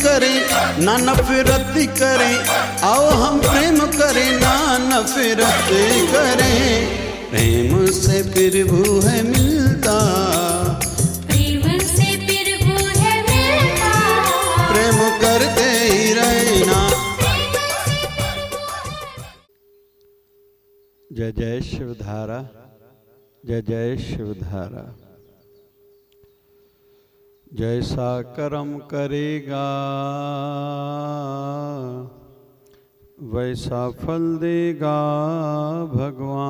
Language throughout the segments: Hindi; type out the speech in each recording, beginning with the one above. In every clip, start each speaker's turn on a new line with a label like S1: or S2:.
S1: करें ना नफरत करें, आओ हम प्रेम करें ना नफरत करें। प्रेम से प्रभु है मिलता,
S2: प्रेम से प्रभु है मिलता,
S1: प्रेम करते ही रहना। जय जय शिवधारा, जय जय शिवधारा। जैसा कर्म करेगा वैसा फल देगा भगवान,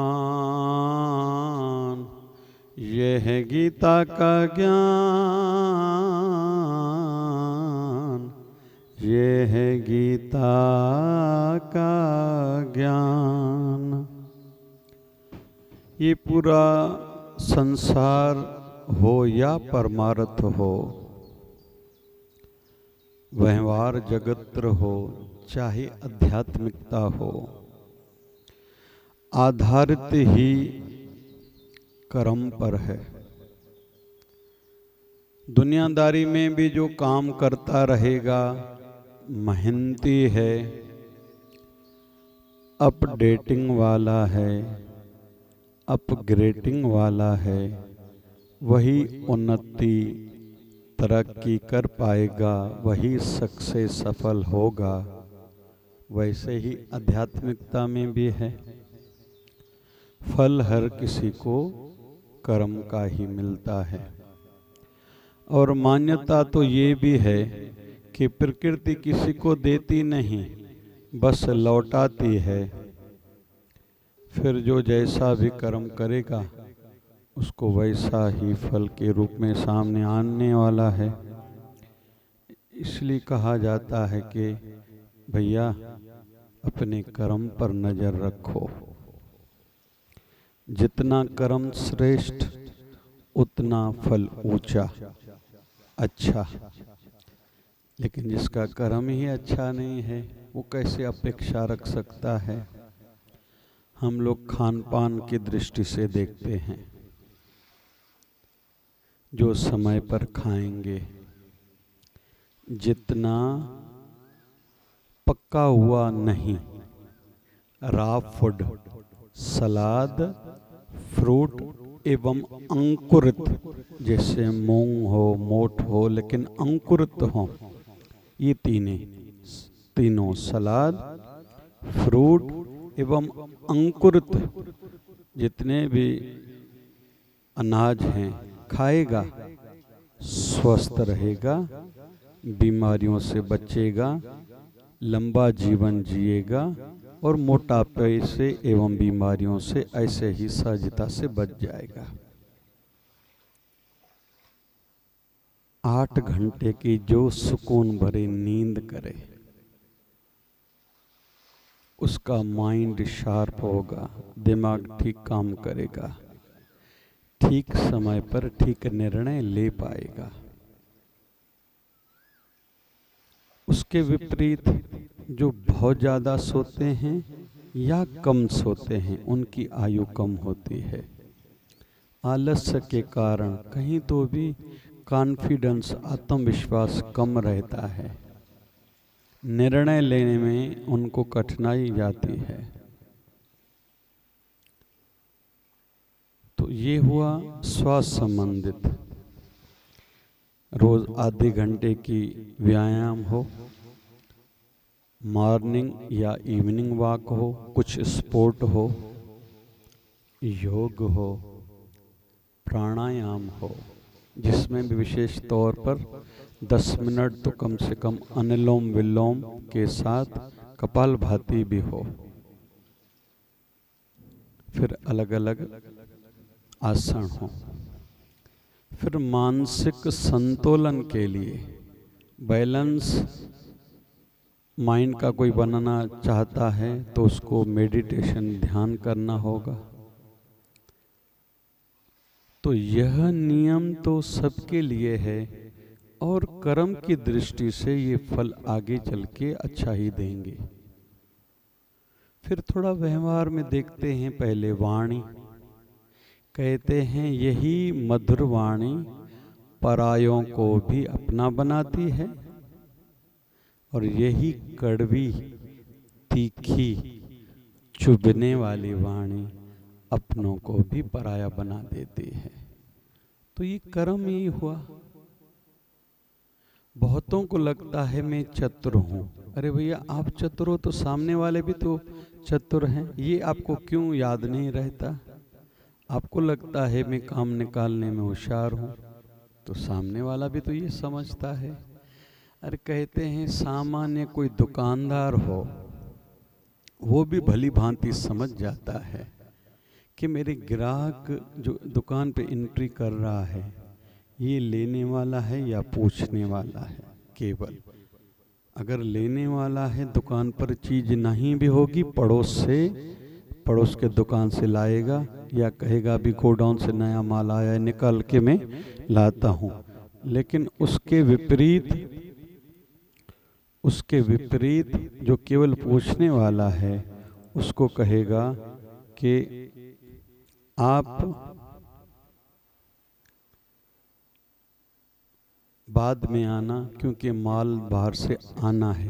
S1: ये है गीता का ज्ञान, ये है गीता का ज्ञान। ये पूरा संसार हो या परमार्थ हो, व्यवहार जगत्र हो चाहे आध्यात्मिकता हो, आधारित ही कर्म पर है। दुनियादारी में भी जो काम करता रहेगा मेहनती है, अपडेटिंग वाला है, अपग्रेडिंग वाला है, वही उन्नति तरक्की कर पाएगा, वही सक्सेस सफल होगा। वैसे ही आध्यात्मिकता में भी है, फल हर किसी को कर्म का ही मिलता है। और मान्यता तो ये भी है कि प्रकृति किसी को देती नहीं, बस लौटाती है। फिर जो जैसा भी कर्म करेगा उसको वैसा ही फल के रूप में सामने आने वाला है। इसलिए कहा जाता है कि भैया अपने कर्म पर नजर रखो, जितना कर्म श्रेष्ठ उतना फल ऊंचा अच्छा। लेकिन जिसका कर्म ही अच्छा नहीं है वो कैसे अपेक्षा रख सकता है। हम लोग खान पान की दृष्टि से देखते हैं, जो समय पर खाएंगे, जितना पक्का हुआ नहीं, रॉ फूड, सलाद, फ्रूट एवं अंकुरित, जैसे मूंग हो, मोठ हो लेकिन अंकुरित हो, ये तीनों सलाद, फ्रूट एवं अंकुरित जितने भी अनाज हैं खाएगा, स्वस्थ रहेगा, बीमारियों से बचेगा, लंबा जीवन जिएगा और मोटापे से एवं बीमारियों से ऐसे ही सहजता से बच जाएगा। 8 घंटे की जो सुकून भरी नींद करे उसका माइंड शार्प होगा, दिमाग ठीक काम करेगा, ठीक समय पर ठीक निर्णय ले पाएगा। उसके विपरीत जो बहुत ज़्यादा सोते हैं या कम सोते हैं उनकी आयु कम होती है। आलस्य के कारण कहीं तो भी कॉन्फिडेंस, आत्मविश्वास कम रहता है, निर्णय लेने में उनको कठिनाई जाती है। तो ये हुआ स्वास्थ्य संबंधित। रोज आधे घंटे की व्यायाम हो, मॉर्निंग या इवनिंग वॉक हो, कुछ स्पोर्ट हो, योग हो, प्राणायाम हो, जिसमें भी विशेष तौर पर 10 मिनट तो कम से कम अनुलोम विलोम के साथ कपालभाति भी हो। फिर अलग अलग आसन हो। फिर मानसिक संतुलन के लिए, बैलेंस माइंड का कोई बनाना चाहता है तो उसको मेडिटेशन, ध्यान करना होगा। तो यह नियम तो सबके लिए है और कर्म की दृष्टि से ये फल आगे चल के अच्छा ही देंगे। फिर थोड़ा व्यवहार में देखते हैं। पहले वाणी, कहते हैं यही मधुर वाणी परायों को भी अपना बनाती है। और यही कड़वी तीखी चुभने वाली वाणी अपनों को भी पराया बना देती है। तो ये कर्म ही हुआ। बहुतों को लगता है मैं चतुर हूँ। अरे भैया, आप चतुर हो तो सामने वाले भी तो चतुर हैं। ये आपको क्यों याद नहीं रहता? आपको लगता है मैं काम निकालने में होशियार हूँ, तो सामने वाला भी तो ये समझता है। अरे कहते हैं सामान्य कोई दुकानदार हो, वो भी भली भांति समझ जाता है कि मेरे ग्राहक जो दुकान पे एंट्री कर रहा है, ये लेने वाला है या पूछने वाला है। केवल अगर लेने वाला है, दुकान पर चीज नहीं भी होगी, पड़ोस के दुकान से लाएगा या कहेगा अभी गोडाउन से नया माल आया है, निकाल के मैं लाता हूँ। लेकिन उसके विपरीत जो केवल पूछने वाला है, उसको कहेगा कि आप बाद में आना, क्योंकि माल बाहर से आना है।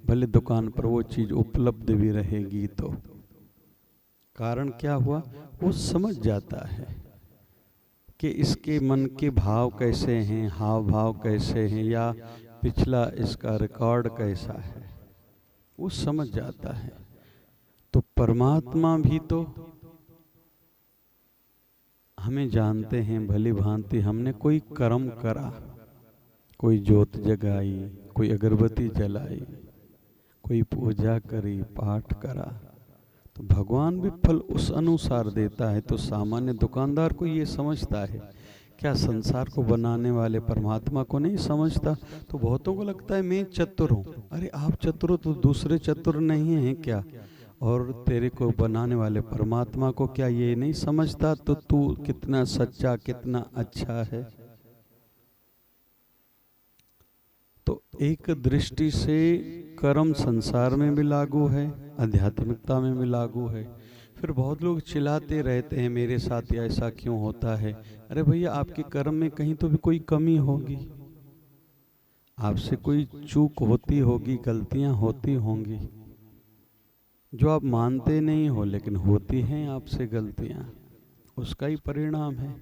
S1: भले दुकान पर वो चीज उपलब्ध भी रहेगी तो कारण क्या हुआ, वो समझ जाता है कि इसके मन के भाव कैसे हैं, हाव भाव कैसे हैं, या पिछला इसका रिकॉर्ड कैसा है, वो समझ जाता है। तो परमात्मा भी तो हमें जानते हैं भली भांति। हमने कोई कर्म करा, कोई जोत जगाई, कोई अगरबत्ती जलाई, कोई पूजा करी, पाठ करा, तो भगवान भी फल उस अनुसार देता है। तो सामान्य दुकानदार को ये समझता है, क्या संसार को बनाने वाले परमात्मा को नहीं समझता? तो बहुतों को लगता है मैं चतुर हूँ। अरे आप चतुर हो तो दूसरे चतुर नहीं हैं क्या? और तेरे को बनाने वाले परमात्मा को क्या ये नहीं समझता? तो तू कितना सच्चा, कितना अच्छा है। तो एक दृष्टि से कर्म संसार में भी लागू है, आध्यात्मिकता में भी लागू है। फिर बहुत लोग चिल्लाते रहते हैं मेरे साथ ऐसा क्यों होता है। अरे भैया, आपके कर्म में कहीं तो भी कोई कमी होगी, आपसे कोई चूक होती होगी, गलतियां होती होंगी जो आप मानते नहीं हो, लेकिन होती हैं आपसे गलतियां, उसका ही परिणाम है।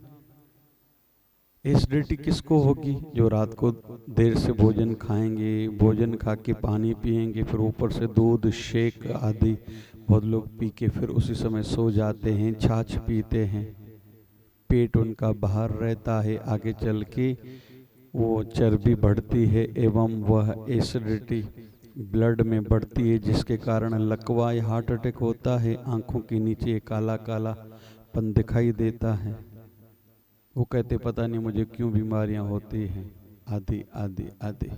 S1: एसिडिटी किसको होगी? जो रात को देर से भोजन खाएंगे, भोजन खा के पानी पिएंगे, फिर ऊपर से दूध, शेक आदि बहुत लोग पी के फिर उसी समय सो जाते हैं, छाछ पीते हैं, पेट उनका बाहर रहता है, आगे चल के वो चर्बी बढ़ती है एवं वह एसिडिटी ब्लड में बढ़ती है, जिसके कारण लकवा या हार्ट अटैक होता है। आंखों के नीचे काला काला पन दिखाई देता है। वो कहते पता नहीं मुझे क्यों बीमारियां होती हैं, आदि आदि आदि।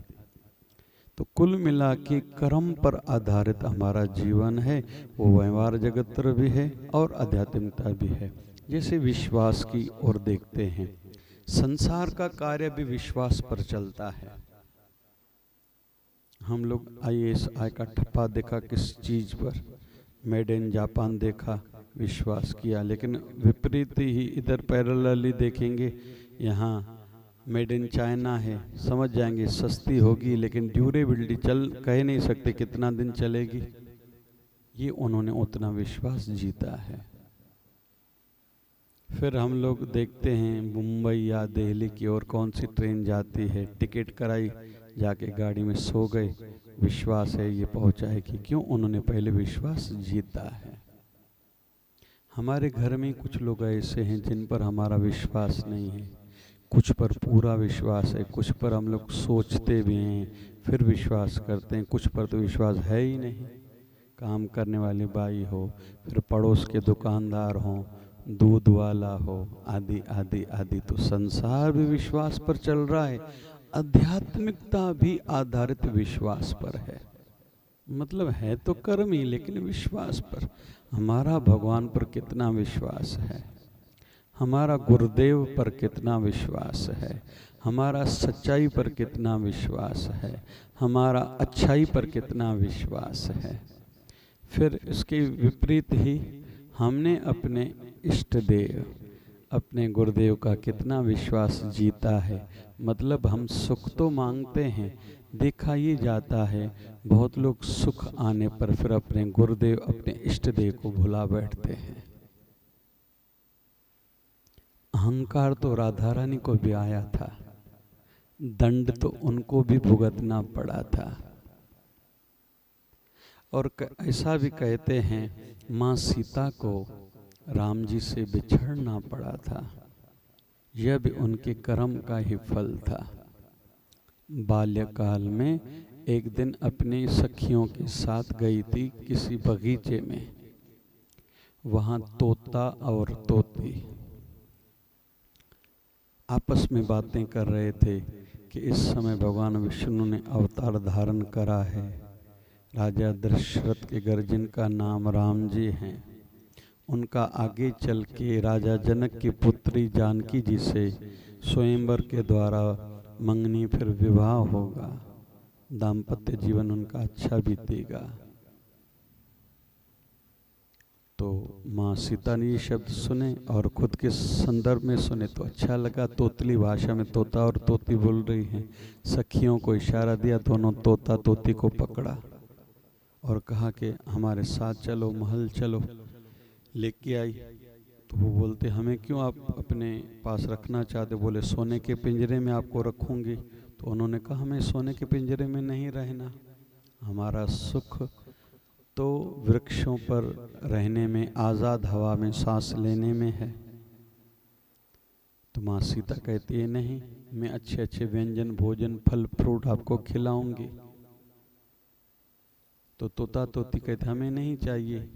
S1: तो कुल मिला के कर्म पर आधारित हमारा जीवन है, वो व्यवहार जगत भी है और आध्यात्मिकता भी है। जैसे विश्वास की ओर देखते हैं, संसार का कार्य भी विश्वास पर चलता है। हम लोग IAS का ठप्पा देखा किस चीज पर, मेड इन जापान देखा, विश्वास किया। लेकिन विपरीत ही इधर पैरेलली देखेंगे, यहाँ मेड इन चाइना है, समझ जाएंगे सस्ती होगी लेकिन ड्यूरेबिलिटी कह नहीं सकते कितना दिन चलेगी। ये उन्होंने उतना विश्वास जीता है। फिर हम लोग देखते हैं मुंबई या दिल्ली की ओर कौन सी ट्रेन जाती है, टिकट कराई, जाके गाड़ी में सो गए, विश्वास है ये पहुंचाएगी। क्यों? उन्होंने पहले विश्वास जीता है। हमारे घर में कुछ लोग ऐसे हैं जिन पर हमारा विश्वास नहीं है, कुछ पर पूरा विश्वास है, कुछ पर हम लोग सोचते भी हैं फिर विश्वास करते हैं, कुछ पर तो विश्वास है ही नहीं। काम करने वाली बाई हो, फिर पड़ोस के दुकानदार हो, दूध वाला हो, आदि आदि आदि। तो संसार भी विश्वास पर चल रहा है, आध्यात्मिकता भी आधारित विश्वास पर है। मतलब है तो कर्म ही, लेकिन विश्वास पर। हमारा भगवान पर कितना विश्वास है, हमारा गुरुदेव पर कितना विश्वास है, हमारा सच्चाई पर कितना विश्वास है, हमारा अच्छाई पर कितना विश्वास है। फिर इसके विपरीत ही हमने अपने इष्ट देव, अपने गुरुदेव का कितना विश्वास जीता है। मतलब हम सुख तो मांगते हैं, देखा ये जाता है बहुत लोग सुख आने पर फिर अपने गुरुदेव, अपने इष्ट देव को भुला बैठते हैं। अहंकार तो राधा रानी को भी आया था, दंड तो उनको भी भुगतना पड़ा था। और ऐसा भी कहते हैं माँ सीता को राम जी से बिछड़ना पड़ा था, यह भी उनके कर्म का ही फल था। बाल्यकाल में एक दिन अपनी सखियों के साथ गई थी किसी बगीचे में। वहाँ तोता और तोती आपस में बातें कर रहे थे कि इस समय भगवान विष्णु ने अवतार धारण करा है। राजा दशरथ के घर जिनका नाम राम जी हैं, उनका आगे चल के राजा जनक की पुत्री जानकी जी से स्वयंवर के द्वारा मंगनी फिर विवाह होगा, दाम्पत्य जीवन उनका अच्छा बीतेगा। तो माँ सीता ने ये शब्द सुने और खुद के संदर्भ में सुने तो अच्छा लगा। तोतली भाषा में तोता और तोती बोल रही हैं। सखियों को इशारा दिया, दोनों तोता तोती को पकड़ा और कहा कि हमारे साथ चलो, महल चलो। लेके आई तो वो बोलते हमें क्यों आप अपने पास रखना चाहते? बोले सोने के पिंजरे में आपको रखूंगी। तो उन्होंने कहा हमें सोने के पिंजरे में नहीं रहना, हमारा सुख तो वृक्षों पर रहने में, आज़ाद हवा में सांस लेने में है। तो माँ सीता कहती है नहीं, मैं अच्छे अच्छे व्यंजन, भोजन, फल फ्रूट आपको खिलाऊंगी। तो तोता तोती कहते हमें नहीं चाहिए।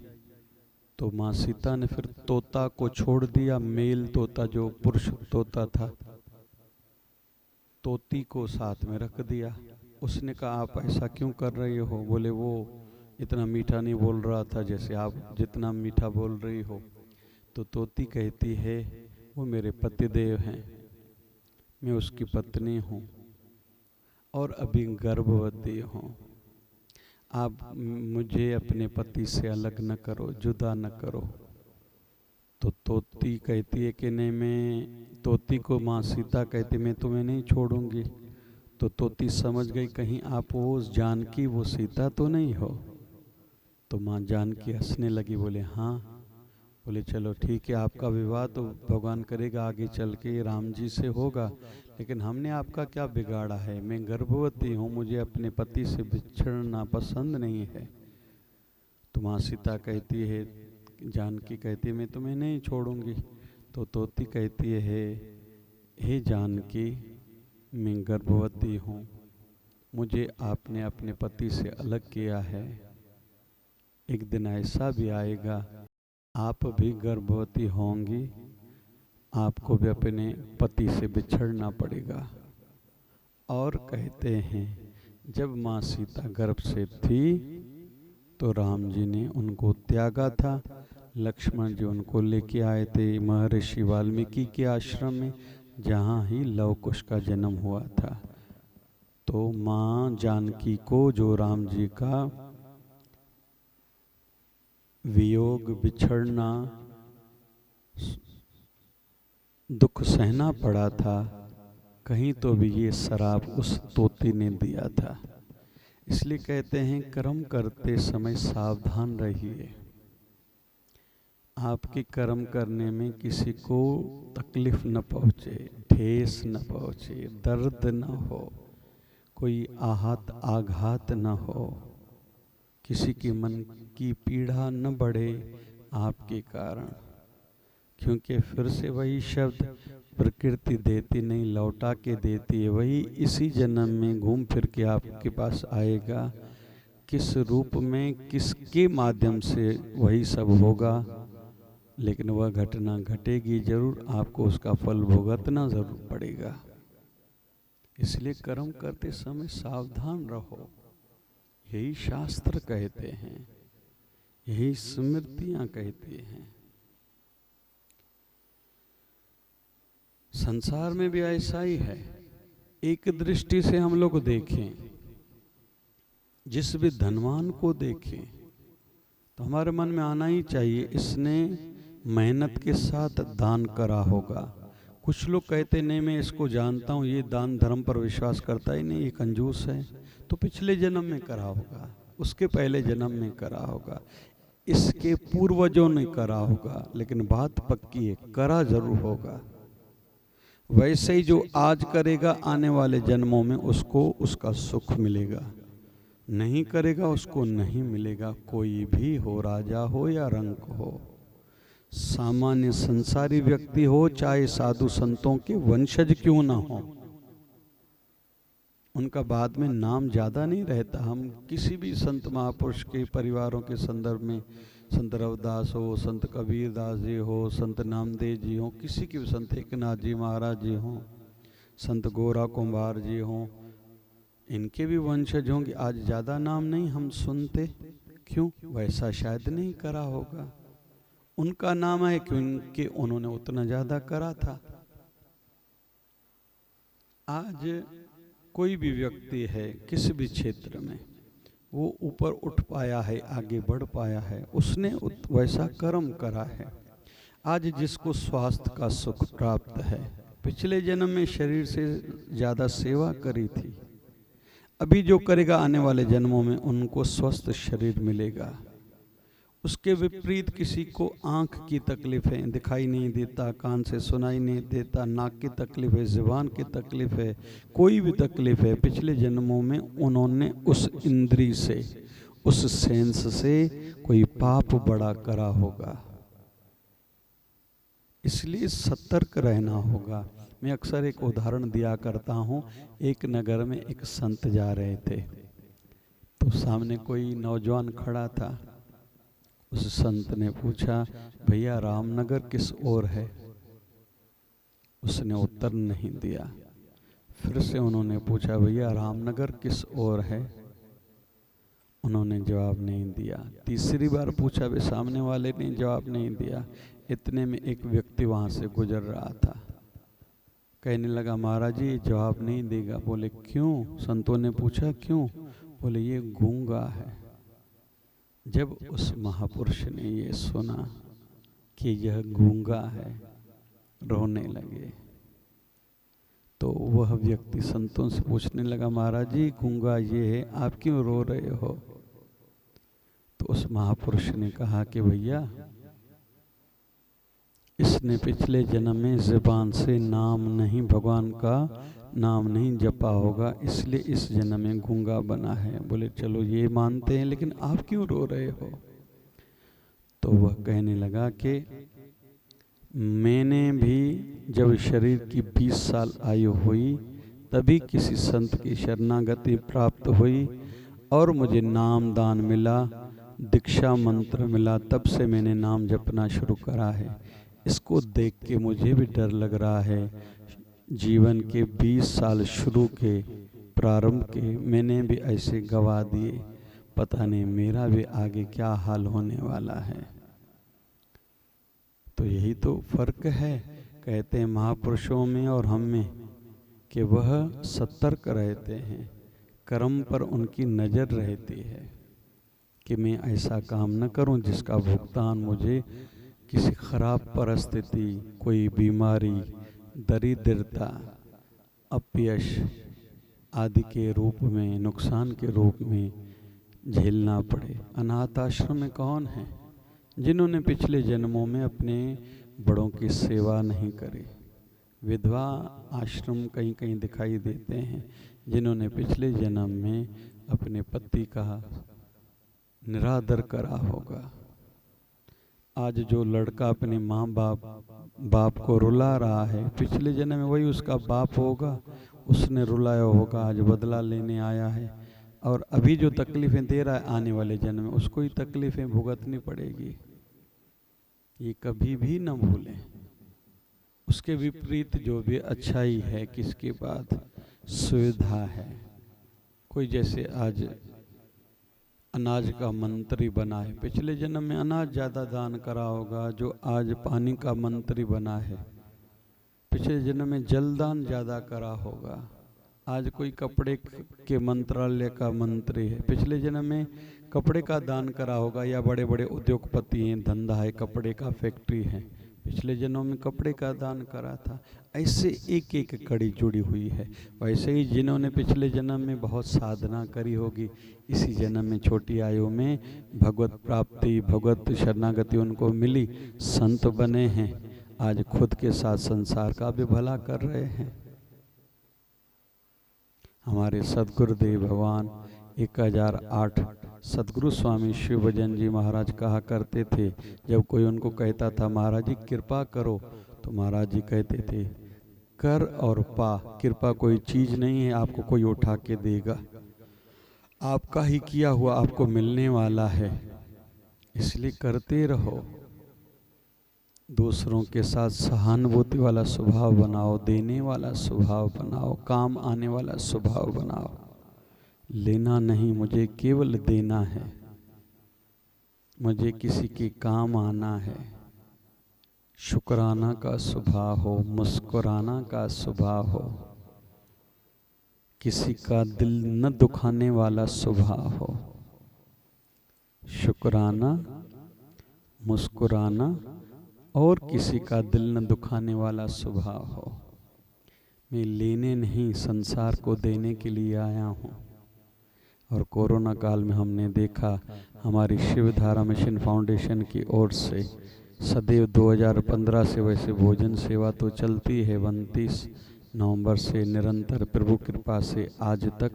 S1: तो माँ सीता ने फिर तोता को छोड़ दिया, मेल तोता जो पुरुष तोता था, तोती को साथ में रख दिया। उसने कहा आप ऐसा क्यों कर रही हो? बोले वो इतना मीठा नहीं बोल रहा था जैसे आप जितना मीठा बोल रही हो। तो तोती कहती है वो मेरे पतिदेव हैं, मैं उसकी पत्नी हूँ और अभी गर्भवती हूँ। आप मुझे अपने पति से अलग न करो, जुदा न करो। तो तोती कहती है कि नहीं, मैं तोती को माँ सीता कहती मैं तुम्हें नहीं छोड़ूंगी। तो तोती समझ गई कहीं आप वो जानकी, वो सीता तो नहीं हो। तो माँ जानकी हंसने लगी, बोले हाँ। बोले चलो ठीक है, आपका विवाह तो भगवान करेगा आगे चल के राम जी से होगा, लेकिन हमने आपका क्या बिगाड़ा है? मैं गर्भवती हूँ, मुझे अपने पति से बिछड़ना पसंद नहीं है। तो माँ सीता कहती है, जानकी कहती है मैं तुम्हें नहीं छोड़ूंगी। तो तोती कहती है हे जानकी, मैं गर्भवती हूँ, मुझे आपने अपने पति से अलग किया है। एक दिन ऐसा भी आएगा आप भी गर्भवती होंगी, आपको भी अपने पति से बिछड़ना पड़ेगा। और कहते हैं जब माँ सीता गर्भ से थी तो राम जी ने उनको त्यागा था। लक्ष्मण जी उनको लेके आए थे महर्षि वाल्मीकि के आश्रम में, जहाँ ही लव कुश का जन्म हुआ था। तो माँ जानकी को जो राम जी का वियोग, बिछड़ना, दुख सहना पड़ा था, कहीं तो भी ये शराप उस तोती ने दिया था। इसलिए कहते हैं कर्म करते समय सावधान रहिए। आपके कर्म करने में किसी को तकलीफ न पहुँचे, ठेस न पहुँचे, दर्द न हो, कोई आहत आघात न हो, किसी के मन की पीड़ा न बढ़े आपके कारण। क्योंकि फिर से वही शब्द प्रकृति देती नहीं, लौटा के देती है। वही इसी जन्म में घूम फिर के आपके पास आएगा। किस रूप में, किसके माध्यम से वही सब होगा, लेकिन वह घटना घटेगी जरूर, आपको उसका फल भुगतना जरूर पड़ेगा। इसलिए कर्म करते समय सावधान रहो, यही शास्त्र कहते हैं, यही स्मृतियां कहती हैं। संसार में भी ऐसा ही है। एक दृष्टि से हम लोग देखें, जिस भी धनवान को देखें तो हमारे मन में आना ही चाहिए इसने मेहनत के साथ दान करा होगा। कुछ लोग कहते नहीं मैं इसको जानता हूँ, ये दान धर्म पर विश्वास करता ही नहीं, ये कंजूस है, तो पिछले जन्म में करा होगा, उसके पहले जन्म में करा होगा, इसके पूर्वजों ने करा होगा, लेकिन बात पक्की है, करा जरूर होगा। वैसे ही जो आज करेगा आने वाले जन्मों में उसको उसका सुख मिलेगा, नहीं करेगा उसको नहीं मिलेगा। कोई भी हो, राजा हो या रंक हो, सामान्य संसारी व्यक्ति हो, चाहे साधु संतों के वंशज क्यों ना हो, उनका बाद में नाम ज़्यादा नहीं रहता। हम किसी भी संत महापुरुष के परिवारों के संदर्भ में, संत रविदास हो, संत कबीर दास जी हो, संत नामदेव जी हो, किसी की भी, संत एकनाथ जी महाराज जी हों, संत गोरा कुंभार जी हों, इनके भी वंशज होंगे। आज ज़्यादा नाम नहीं हम सुनते, क्यों? वैसा शायद नहीं करा होगा। उनका नाम है क्योंकि उन्होंने उतना ज़्यादा करा था। आज कोई भी व्यक्ति है किसी भी क्षेत्र में, वो ऊपर उठ पाया है, आगे बढ़ पाया है, उसने वैसा कर्म करा है। आज जिसको स्वास्थ्य का सुख प्राप्त है, पिछले जन्म में शरीर से ज़्यादा सेवा करी थी, अभी जो करेगा आने वाले जन्मों में उनको स्वस्थ शरीर मिलेगा। उसके विपरीत किसी को आँख की तकलीफ है, दिखाई नहीं देता, कान से सुनाई नहीं देता, नाक की तकलीफ है, ज़ुबान की तकलीफ है, कोई भी तकलीफ है, पिछले जन्मों में उन्होंने उस इंद्री से, उस सेंस से कोई पाप बड़ा करा होगा। इसलिए सतर्क रहना होगा। मैं अक्सर एक उदाहरण दिया करता हूँ। एक नगर में एक संत जा रहे थे, तो सामने कोई नौजवान खड़ा था। उस संत ने पूछा, भैया रामनगर किस ओर है? उसने उत्तर नहीं दिया। फिर से उन्होंने पूछा, भैया रामनगर किस ओर है? उन्होंने जवाब नहीं दिया। तीसरी बार पूछा, वे सामने वाले ने जवाब नहीं दिया। इतने में एक व्यक्ति वहाँ से गुजर रहा था, कहने लगा, महाराज जी जवाब नहीं देगा। बोले क्यों? संतों ने पूछा क्यों? बोले ये गूंगा है। जब उस महापुरुष ने ये सुना कि यह गूंगा है, रोने लगे। तो वह व्यक्ति संतों से पूछने लगा, महाराज जी गूंगा ये है, आप क्यों रो रहे हो? तो उस महापुरुष ने कहा कि भैया इसने पिछले जन्म में ज़ुबान से नाम नहीं, भगवान का नाम नहीं जपा होगा, इसलिए इस जन्म में गूंगा बना है। बोले चलो ये मानते हैं, लेकिन आप क्यों रो रहे हो? तो वह कहने लगा कि मैंने भी जब शरीर की 20 साल आयु हुई तभी किसी संत की शरणागति प्राप्त हुई और मुझे नाम दान मिला, दीक्षा मंत्र मिला, तब से मैंने नाम जपना शुरू करा है। इसको देख के मुझे भी डर लग रहा है। जीवन के 20 साल शुरू के, प्रारंभ के मैंने भी ऐसे गवा दिए, पता नहीं मेरा भी आगे क्या हाल होने वाला है। तो यही तो फर्क है, कहते हैं महापुरुषों में और हम में, कि वह सतर्क रहते हैं, कर्म पर उनकी नज़र रहती है कि मैं ऐसा काम न करूं जिसका भुगतान मुझे किसी खराब परिस्थिति, कोई बीमारी, दरिद्रता, अपयश आदि के रूप में, नुकसान के रूप में झेलना पड़े। अनाथ आश्रम में कौन है जिन्होंने पिछले जन्मों में अपने बड़ों की सेवा नहीं करी? विधवा आश्रम कहीं कहीं दिखाई देते हैं जिन्होंने पिछले जन्म में अपने पति का निरादर करा होगा। आज जो लड़का अपने माँ बाप को रुला रहा है, पिछले जन्म में वही उसका बाप होगा, उसने रुलाया होगा, आज बदला लेने आया है, और अभी जो तकलीफ़ें दे रहा है आने वाले जन्म में उसको ही तकलीफ़ें भुगतनी पड़ेगी। ये कभी भी न भूलें। उसके विपरीत जो भी अच्छाई है, किसके पास सुविधा है, कोई जैसे आज अनाज का मंत्री बना है, पिछले जन्म में अनाज ज़्यादा दान करा होगा। जो आज पानी का मंत्री बना है, पिछले जन्म में जलदान ज़्यादा करा होगा। आज कोई कपड़े के मंत्रालय का मंत्री है, पिछले जन्म में कपड़े का दान करा होगा, या बड़े बड़े उद्योगपति हैं, धंधा है, कपड़े का फैक्ट्री है, पिछले जन्म में कपड़े का दान करा था। ऐसे एक एक कड़ी जुड़ी हुई है। वैसे ही जिन्होंने पिछले जन्म में बहुत साधना करी होगी, इसी जन्म में छोटी आयु में भगवत प्राप्ति, भगवत शरणागति उनको मिली, संत बने हैं, आज खुद के साथ संसार का भी भला कर रहे हैं। हमारे सदगुरुदेव भगवान 1008 सदगुरु स्वामी शिव भजन जी महाराज कहा करते थे, जब कोई उनको कहता था महाराज जी कृपा करो, तो महाराज जी कहते थे कर और पा, कृपा कोई चीज़ नहीं है आपको कोई उठा के देगा, आपका ही किया हुआ आपको मिलने वाला है, इसलिए करते रहो। दूसरों के साथ सहानुभूति वाला स्वभाव बनाओ, देने वाला स्वभाव बनाओ, काम आने वाला स्वभाव बनाओ। लेना नहीं, मुझे केवल देना है, मुझे किसी के काम आना है। शुक्राना का स्वभाव हो, मुस्कुराना का स्वभाव हो, किसी का दिल न दुखाने वाला स्वभाव हो। शुक्राना, मुस्कुराना और किसी का दिल न दुखाने वाला स्वभाव हो। मैं लेने नहीं, संसार को देने के लिए आया हूँ। और कोरोना काल में हमने देखा हमारी शिवधारा मिशन फाउंडेशन की ओर से सदैव 2015 से वैसे भोजन सेवा तो चलती है, 29 नवंबर से निरंतर प्रभु कृपा से आज तक,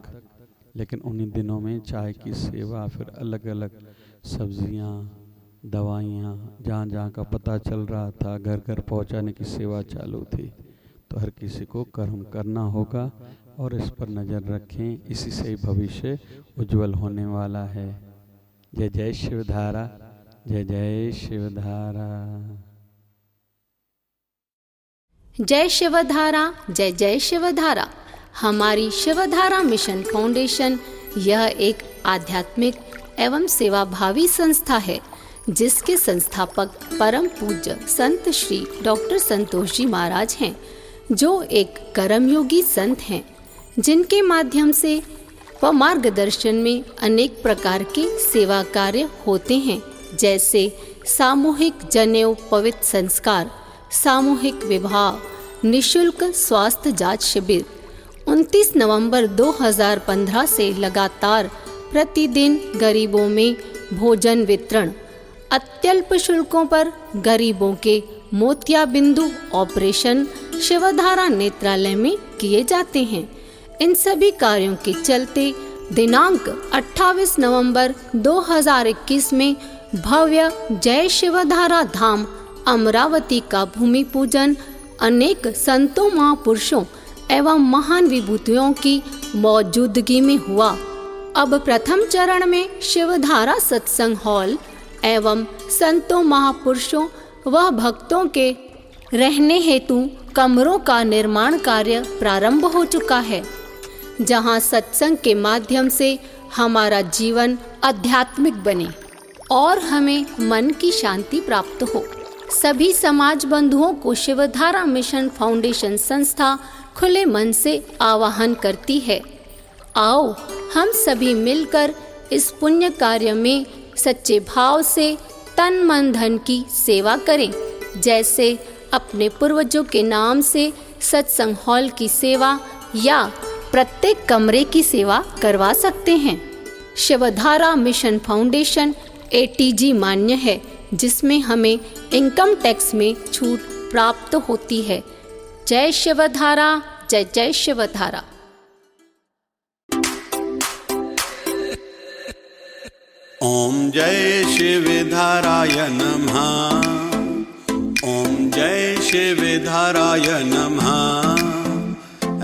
S1: लेकिन उन्हीं दिनों में चाय की सेवा, फिर अलग अलग सब्जियां, दवाइयाँ, जहाँ जहाँ का पता चल रहा था घर घर पहुँचाने की सेवा चालू थी। तो हर किसी को कर्म करना होगा और इस पर नज़र रखें, इसी से ही भविष्य उज्जवल होने वाला है। जय जय शिवधारा, जय जय शिवधारा।
S3: जय शिवधारा, जय जय शिवधारा। हमारी शिवधारा मिशन फाउंडेशन यह एक आध्यात्मिक एवं सेवाभावी संस्था है, जिसके संस्थापक परम पूज्य संत श्री डॉक्टर संतोष जी महाराज हैं, जो एक कर्मयोगी संत हैं, जिनके माध्यम से व मार्गदर्शन में अनेक प्रकार के सेवा कार्य होते हैं, जैसे सामूहिक जनेऊ पवित्र संस्कार, सामूहिक विवाह, निशुल्क स्वास्थ्य जांच शिविर। 29 नवंबर 2015 से लगातार प्रतिदिन गरीबों में भोजन वितरण, अत्यल्प शुल्कों पर गरीबों के मोतियाबिंदु ऑपरेशन शिवधारा नेत्रालय में किए जाते हैं। इन सभी कार्यों के चलते दिनांक 28 नवंबर 2021 में भव्य जय शिवधारा धाम अमरावती का भूमि पूजन अनेक संतों, महापुरुषों एवं महान विभूतियों की मौजूदगी में हुआ। अब प्रथम चरण में शिवधारा सत्संग हॉल एवं संतों, महापुरुषों व भक्तों के रहने हेतु कमरों का निर्माण कार्य प्रारंभ हो चुका है, जहां सत्संग के माध्यम से हमारा जीवन आध्यात्मिक बने और हमें मन की शांति प्राप्त हो। सभी समाज बंधुओं को शिवधारा मिशन फाउंडेशन संस्था खुले मन से आवाहन करती है। आओ हम सभी मिलकर इस पुण्य कार्य में सच्चे भाव से तन मन धन की सेवा करें, जैसे अपने पूर्वजों के नाम से सत्संग हॉल की सेवा या प्रत्येक कमरे की सेवा करवा सकते हैं। शिवधारा मिशन फाउंडेशन ATG मान्य है, जिसमें हमें इनकम टैक्स में छूट प्राप्त होती है। जय शिवधारा, जय जय शिवधारा।
S1: ओम जय शिवधाराय नमः, ओम जय शिवधाराय नमः।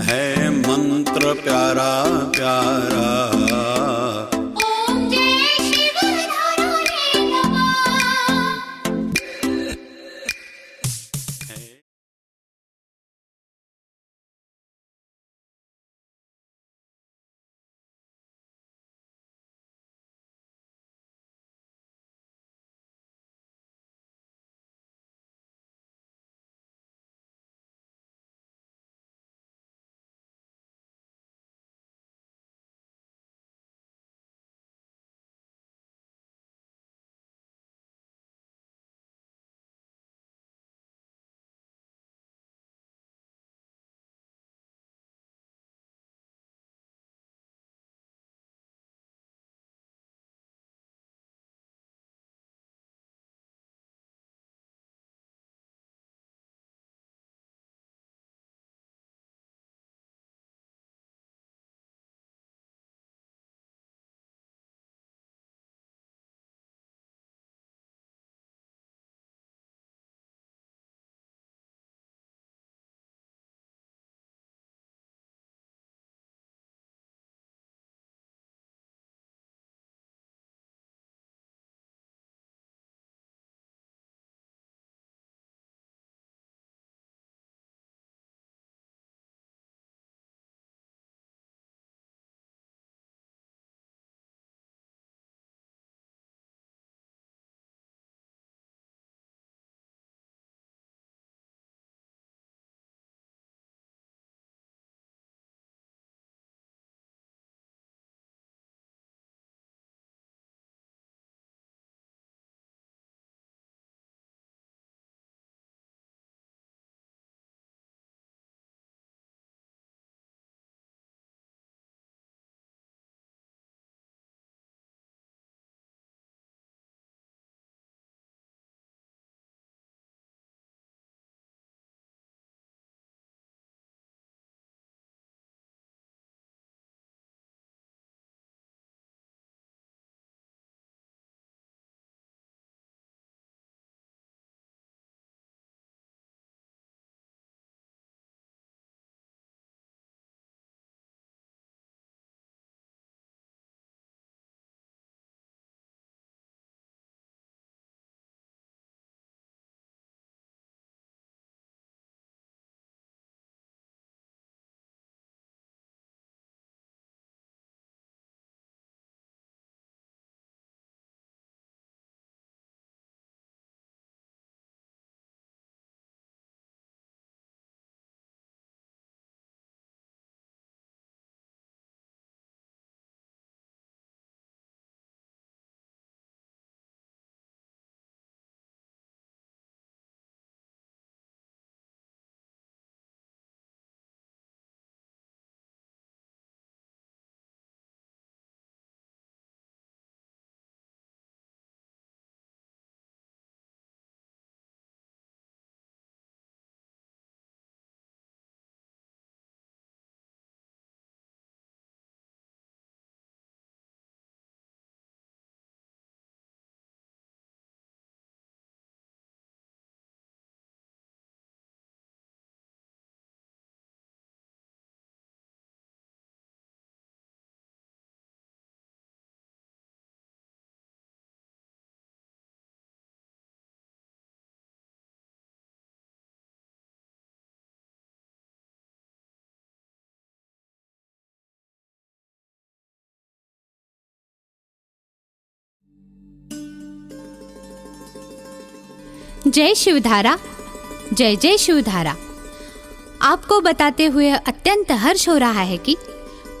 S1: है मंत्र प्यारा प्यारा,
S4: जय शिवधारा, जय जय शिवधारा। आपको बताते हुए अत्यंत हर्ष हो रहा है कि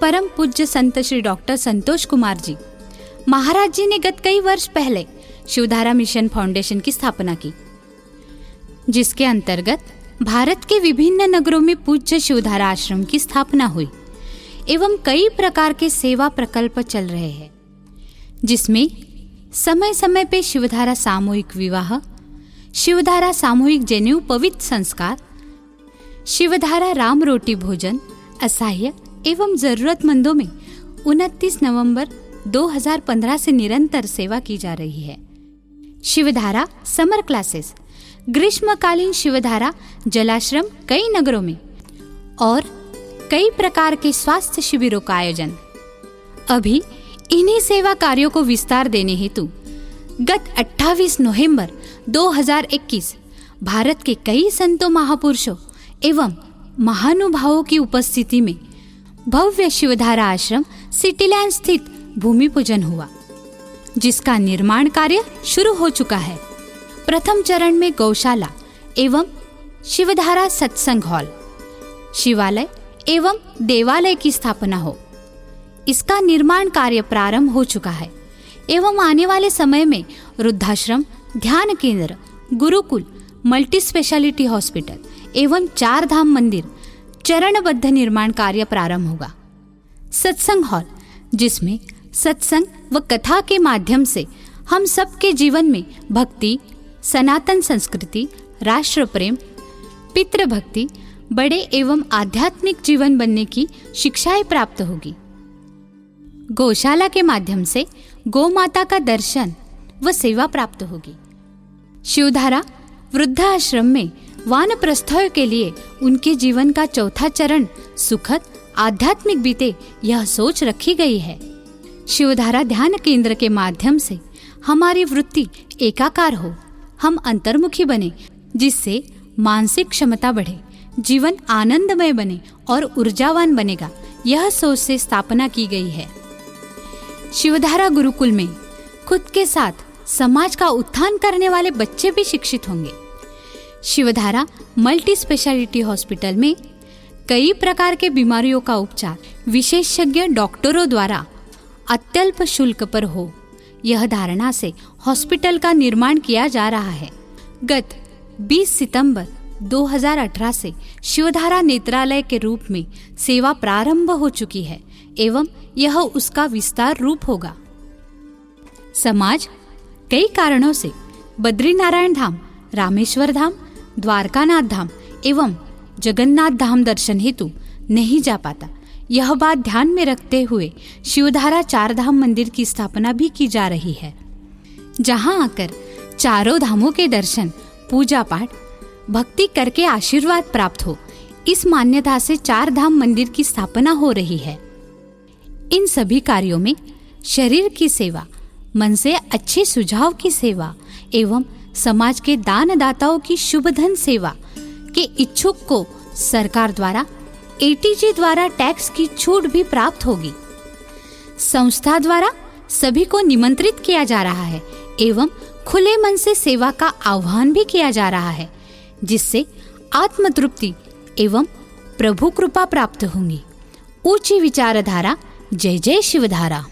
S4: परम पूज्य संत श्री डॉक्टर संतोष कुमार जी महाराज जी ने गत कई वर्ष पहले शिवधारा मिशन फाउंडेशन की स्थापना की, जिसके अंतर्गत भारत के विभिन्न नगरों में पूज्य शिवधारा आश्रम की स्थापना हुई एवं कई प्रकार के सेवा प्रकल्प चल रहे हैं, जिसमें समय समय पे शिवधारा सामूहिक विवाह, शिवधारा सामूहिक जनेऊ पवित्र संस्कार, शिवधारा राम रोटी भोजन, असहाय एवं जरूरतमंदों में 29 नवंबर 2015 से निरंतर सेवा की जा रही है। शिवधारा समर क्लासेस, ग्रीष्मकालीन शिवधारा जलाश्रम कई नगरों में और कई प्रकार के स्वास्थ्य शिविरों का आयोजन। अभी इन्हीं सेवा कार्यों को विस्तार देने हेतु गत 28 नवंबर 2021 भारत के कई संतों, महापुरुषों एवं महानुभावों की उपस्थिति में भव्य शिवधारा आश्रम सिटीलैंड स्थित भूमि पूजन हुआ, जिसका निर्माण कार्य शुरू हो चुका है। प्रथम चरण में गौशाला एवं शिवधारा सत्संग हॉल, शिवालय एवं देवालय की स्थापना हो, इसका निर्माण कार्य प्रारंभ हो चुका है एवं आने वाले समय में वृद्धाश्रम, ध्यान केंद्र, गुरुकुल, मल्टी स्पेशलिटी हॉस्पिटल एवं 4 धाम मंदिर चरणबद्ध निर्माण कार्य प्रारंभ होगा। सत्संग हॉल, जिसमें सत्संग व कथा के माध्यम से हम सबके जीवन में भक्ति, सनातन संस्कृति, राष्ट्र प्रेम, पितृभक्ति, बड़े एवं आध्यात्मिक जीवन बनने की शिक्षाएं प्राप्त होगी। गौशाला के माध्यम से गौ माता का दर्शन व सेवा प्राप्त होगी। शिवधारा वृद्धाश्रम में वानप्रस्थों के लिए उनके जीवन का चौथा चरण सुखद आध्यात्मिक बीते, यह सोच रखी गई है। शिवधारा ध्यान केंद्र के माध्यम से हमारी वृत्ति एकाकार हो, हम अंतर्मुखी बने, जिससे मानसिक क्षमता बढ़े, जीवन आनंदमय बने और ऊर्जावान बनेगा, यह सोच से स्थापना की गई है। शिवधारा गुरुकुल में खुद के साथ समाज का उत्थान करने वाले बच्चे भी शिक्षित होंगे। शिवधारा मल्टी स्पेशलिटी हॉस्पिटल में कई प्रकार के बीमारियों का उपचार विशेषज्ञ डॉक्टरों द्वारा अत्यल्प शुल्क पर हो, यह धारणा से हॉस्पिटल का निर्माण किया जा रहा है। गत 20 सितंबर 2018 से शिवधारा नेत्रालय के रूप में सेवा प्रारंभ हो चुकी है एवं यह उसका विस्तार रूप होगा। समाज कई कारणों से बद्रीनारायण धाम, रामेश्वर धाम, द्वारकानाथ धाम एवं जगन्नाथ धाम दर्शन हेतु नहीं जा पाता। यह बात ध्यान में रखते हुए शिवधारा 4 धाम मंदिर की स्थापना भी की जा रही है, जहां आकर चारों धामों के दर्शन, पूजा पाठ, भक्ति करके आशीर्वाद प्राप्त हो, इस मान्यता से 4 धाम मंदिर की स्थापना हो रही है। इन सभी कार्यों में शरीर की सेवा, मन से अच्छे सुझाव की सेवा एवं समाज के दानदाताओं की शुभ धन सेवा के इच्छुक को सरकार द्वारा ATG द्वारा टैक्स की छूट भी प्राप्त होगी। संस्था द्वारा सभी को निमंत्रित किया जा रहा है एवं खुले मन से सेवा का आह्वान भी किया जा रहा है, जिससे आत्मतृप्ति एवं प्रभु कृपा प्राप्त होंगी। ऊंची विचारधारा। जय जय शिवधारा।